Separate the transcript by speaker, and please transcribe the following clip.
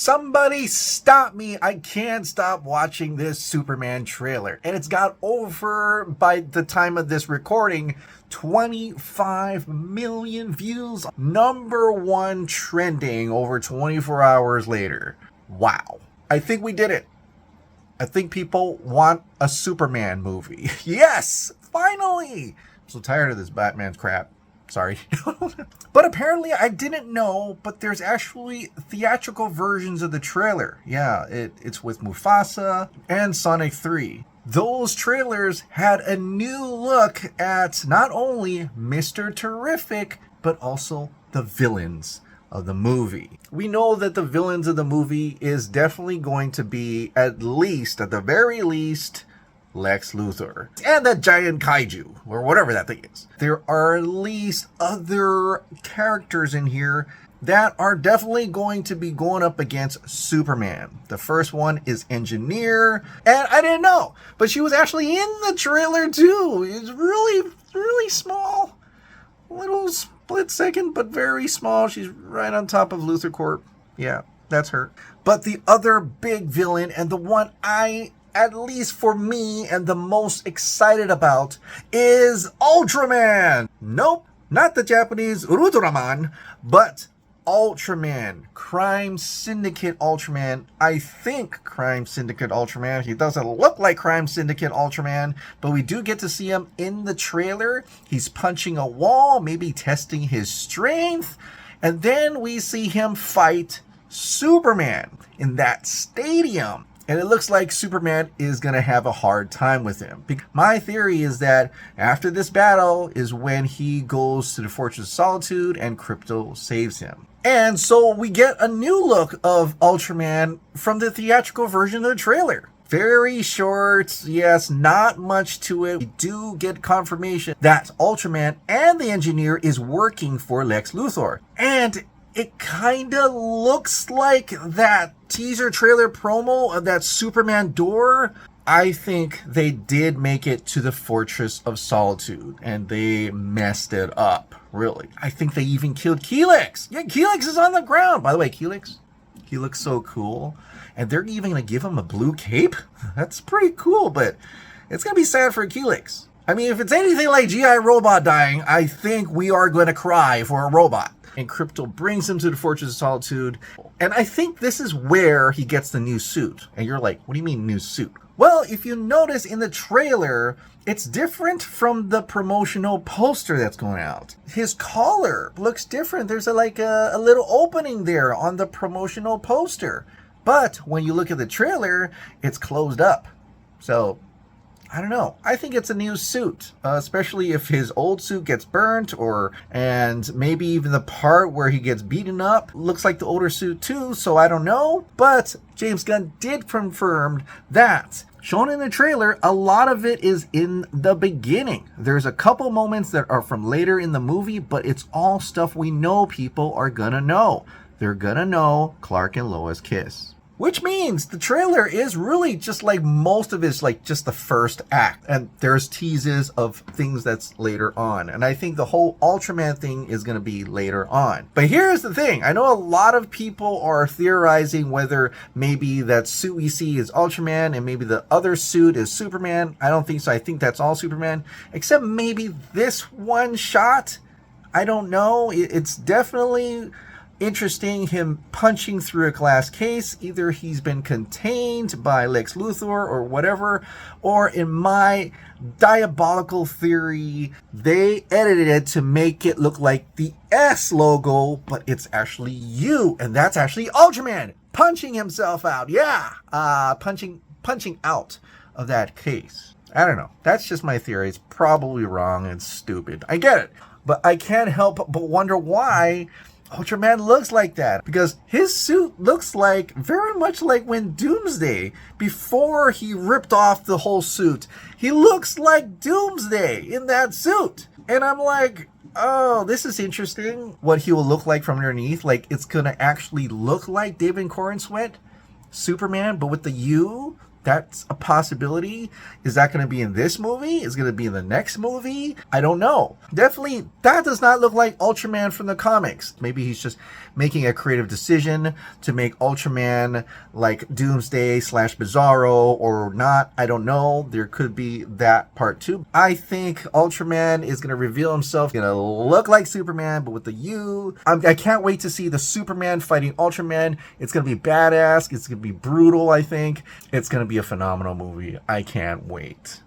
Speaker 1: Somebody stop me. I can't stop watching this Superman trailer. And it's got over, by the time of this recording, 25 million views. Number one trending over 24 hours later. Wow. I think we did it. I think people want a Superman movie. Yes! Finally! I'm so tired of this Batman crap. Sorry. But apparently I didn't know, but there's actually theatrical versions of the trailer. Yeah, it's with Mufasa and Sonic 3. Those trailers had a new look at not only Mr. Terrific, but also the villains of the movie. We know that the villains of the movie is definitely going to be at the very least, Lex Luthor and that giant kaiju or whatever that thing is. There are at least other characters in here that are definitely going to be going up against Superman. The first one is Engineer, and I didn't know, but she was actually in the trailer too. It's really small, a little split second, but very small. She's right on top of Luthor Corp. Yeah, that's her. But the other big villain, and the one at least for me, and the most excited about, is Ultraman. Nope, not the Japanese Ultraman, but Ultraman. Crime Syndicate Ultraman. I think Crime Syndicate Ultraman. He doesn't look like Crime Syndicate Ultraman, but we do get to see him in the trailer. He's punching a wall, maybe testing his strength, and then we see him fight Superman in that stadium. And it looks like Superman is going to have a hard time with him. My theory is that after this battle is when he goes to the Fortress of Solitude and Krypto saves him. And so we get a new look of Ultraman from the theatrical version of the trailer. Very short, yes, not much to it. We do get confirmation that Ultraman and the Engineer is working for Lex Luthor. And it kind of looks like that teaser trailer promo of that Superman door. I think they did make it to the Fortress of Solitude and they messed it up, really. I think they even killed Helix. Yeah, Helix is on the ground. By the way, Helix, he looks so cool. And they're even going to give him a blue cape? That's pretty cool, but it's going to be sad for Helix. I mean, if it's anything like G.I. Robot dying, I think we are going to cry for a robot. And Krypto brings him to the Fortress of Solitude. And I think this is where he gets the new suit. And you're like, what do you mean new suit? Well, if you notice in the trailer, it's different from the promotional poster that's going out. His collar looks different. There's a little opening there on the promotional poster. But when you look at the trailer, it's closed up. So I don't know. I think it's a new suit, especially if his old suit gets burnt, and maybe even the part where he gets beaten up looks like the older suit too. So I don't know. But James Gunn did confirm that, shown in the trailer, a lot of it is in the beginning. There's a couple moments that are from later in the movie, but it's all stuff we know people are gonna know. They're gonna know Clark and Lois kiss. Which means the trailer is really just like most of it's like just the first act. And there's teases of things that's later on. And I think the whole Ultraman thing is going to be later on. But here's the thing. I know a lot of people are theorizing whether maybe that suit we see is Ultraman and maybe the other suit is Superman. I don't think so. I think that's all Superman. Except maybe this one shot. I don't know. It's definitely interesting, him punching through a glass case. Either he's been contained by Lex Luthor or whatever, or in my diabolical theory, they edited it to make it look like the S logo, but it's actually U, and that's actually Ultraman punching himself out. Yeah, punching out of that case. I don't know. That's just my theory. It's probably wrong and stupid. I get it, but I can't help but wonder why Ultraman looks like that, because his suit looks like very much like when Doomsday, before he ripped off the whole suit, he looks like Doomsday in that suit. And I'm like, oh, this is interesting what he will look like from underneath. Like, it's gonna actually look like David Corenswet Superman, but with the U. That's a possibility. Is that going to be in this movie? Is it going to be in the next movie? I don't know. Definitely, that does not look like Ultraman from the comics. Maybe he's just making a creative decision to make Ultraman like Doomsday / Bizarro or not. I don't know. There could be that part too. I think Ultraman is going to reveal himself, going to look like Superman, but with the U. I can't wait to see the Superman fighting Ultraman. It's going to be badass. It's going to be brutal, I think. It's going to be a phenomenal movie. I can't wait.